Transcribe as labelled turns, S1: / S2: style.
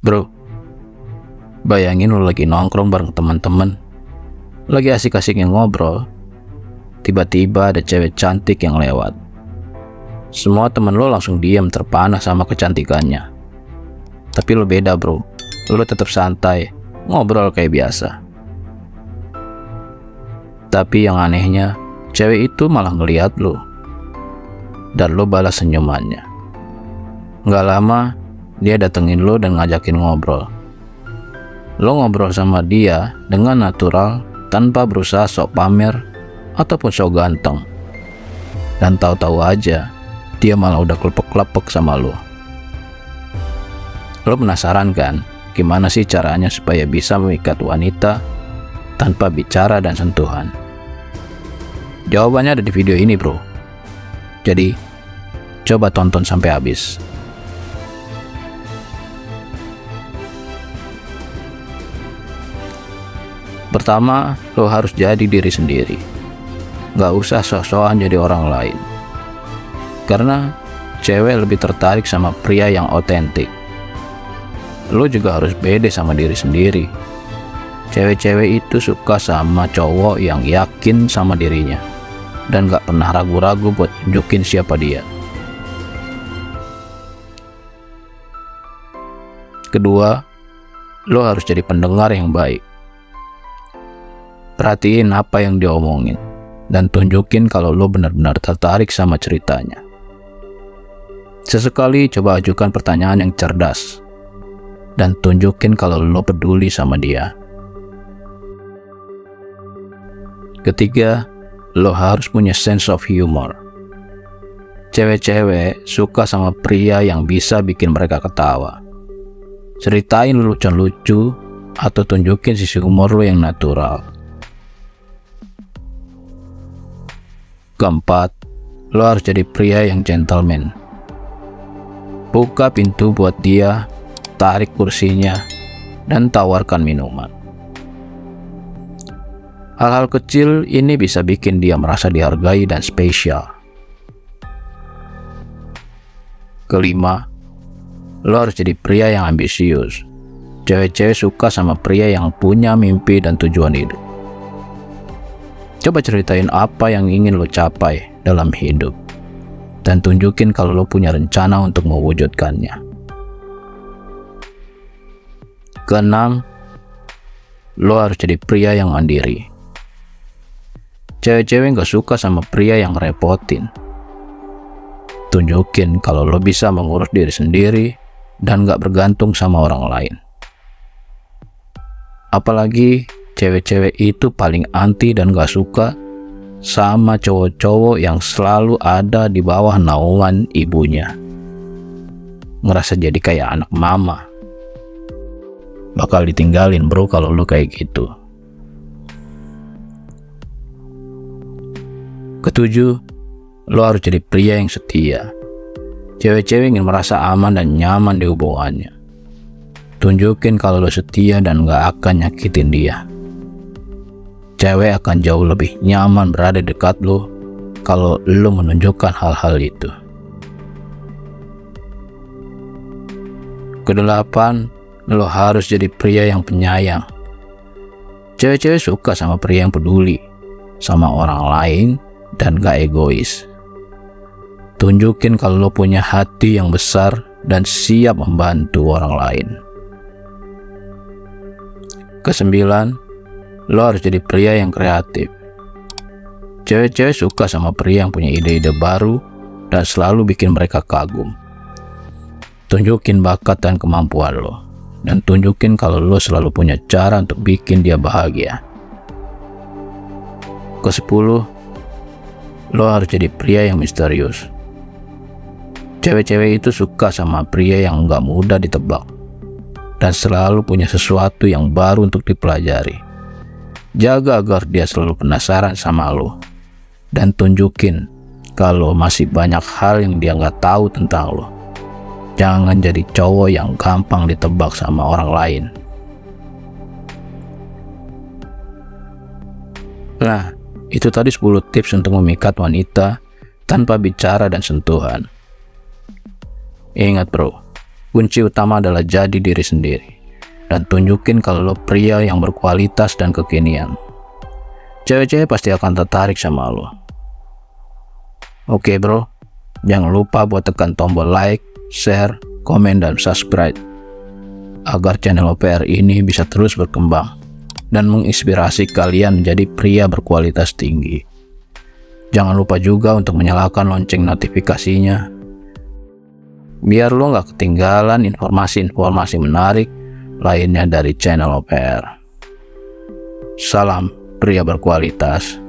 S1: Bro, bayangin lo lagi nongkrong bareng teman-teman, lagi asik-asiknya ngobrol, tiba-tiba ada cewek cantik yang lewat. Semua temen lo langsung diam terpana sama kecantikannya. Tapi lo beda bro, lo tetap santai, ngobrol kayak biasa. Tapi yang anehnya, cewek itu malah ngeliat lo, dan lo balas senyumannya. Gak lama, dia datengin lo dan ngajakin ngobrol. Lo ngobrol sama dia dengan natural tanpa berusaha sok pamer ataupun sok ganteng. Dan tahu-tahu aja dia malah udah klepek-klepek sama lo. Lo penasaran kan gimana sih caranya supaya bisa memikat wanita tanpa bicara dan sentuhan? Jawabannya ada di video ini bro. Jadi coba tonton sampai habis. Pertama, lo harus jadi diri sendiri. Gak usah sok-sokan jadi orang lain. Karena cewek lebih tertarik sama pria yang otentik. Lo juga harus pede sama diri sendiri. Cewek-cewek itu suka sama cowok yang yakin sama dirinya dan gak pernah ragu-ragu buat tunjukin siapa dia. Kedua, lo harus jadi pendengar yang baik. Perhatiin apa yang dia omongin dan tunjukin kalau lo benar-benar tertarik sama ceritanya. Sesekali coba ajukan pertanyaan yang cerdas dan tunjukin kalau lo peduli sama dia. Ketiga, lo harus punya sense of humor. Cewek-cewek suka sama pria yang bisa bikin mereka ketawa. Ceritain lelucon lucu atau tunjukin sisi humor lo yang natural. Keempat, lo harus jadi pria yang gentleman. Buka pintu buat dia, tarik kursinya, dan tawarkan minuman. Hal-hal kecil ini bisa bikin dia merasa dihargai dan spesial. Kelima, lo harus jadi pria yang ambisius. Cewek-cewek suka sama pria yang punya mimpi dan tujuan hidup. Coba ceritain apa yang ingin lo capai dalam hidup dan tunjukin kalau lo punya rencana untuk mewujudkannya. Keenam, lo harus jadi pria yang mandiri. Cewek-cewek gak suka sama pria yang ngerepotin. Tunjukin kalau lo bisa mengurus diri sendiri dan gak bergantung sama orang lain. Apalagi cewek-cewek itu paling anti dan gak suka sama cowok-cowok yang selalu ada di bawah naungan ibunya. Ngerasa jadi kayak anak mama. Bakal ditinggalin bro kalau lu kayak gitu. Ketujuh, lo harus jadi pria yang setia. Cewek-cewek ingin merasa aman dan nyaman di hubungannya. Tunjukin kalau lo setia dan gak akan nyakitin dia. Cewek akan jauh lebih nyaman berada dekat lo kalau lo menunjukkan hal-hal itu. Kedelapan, lo harus jadi pria yang penyayang. Cewek-cewek suka sama pria yang peduli sama orang lain dan gak egois. Tunjukin kalau lo punya hati yang besar dan siap membantu orang lain. Kesembilan, lo harus jadi pria yang kreatif. Cewek-cewek suka sama pria yang punya ide-ide baru dan selalu bikin mereka kagum. Tunjukin bakat dan kemampuan lo, dan tunjukin kalau lo selalu punya cara untuk bikin dia bahagia. Kesepuluh, lo harus jadi pria yang misterius. Cewek-cewek itu suka sama pria yang gak mudah ditebak dan selalu punya sesuatu yang baru untuk dipelajari. Jaga agar dia selalu penasaran sama lo dan tunjukin kalau masih banyak hal yang dia nggak tahu tentang lo. Jangan jadi cowok yang gampang ditebak sama orang lain. Nah, itu tadi 10 tips untuk memikat wanita tanpa bicara dan sentuhan. Ingat bro, Kunci utama adalah jadi diri sendiri dan tunjukin kalau lo pria yang berkualitas dan kekinian. Cewek-cewek pasti akan tertarik sama lo. Oke bro, jangan lupa buat tekan tombol like, share, komen, dan subscribe agar channel OPR ini bisa terus berkembang dan menginspirasi kalian menjadi pria berkualitas tinggi. Jangan lupa juga untuk menyalakan lonceng notifikasinya biar lo nggak ketinggalan informasi-informasi menarik lainnya dari channel OPR. Salam pria berkualitas.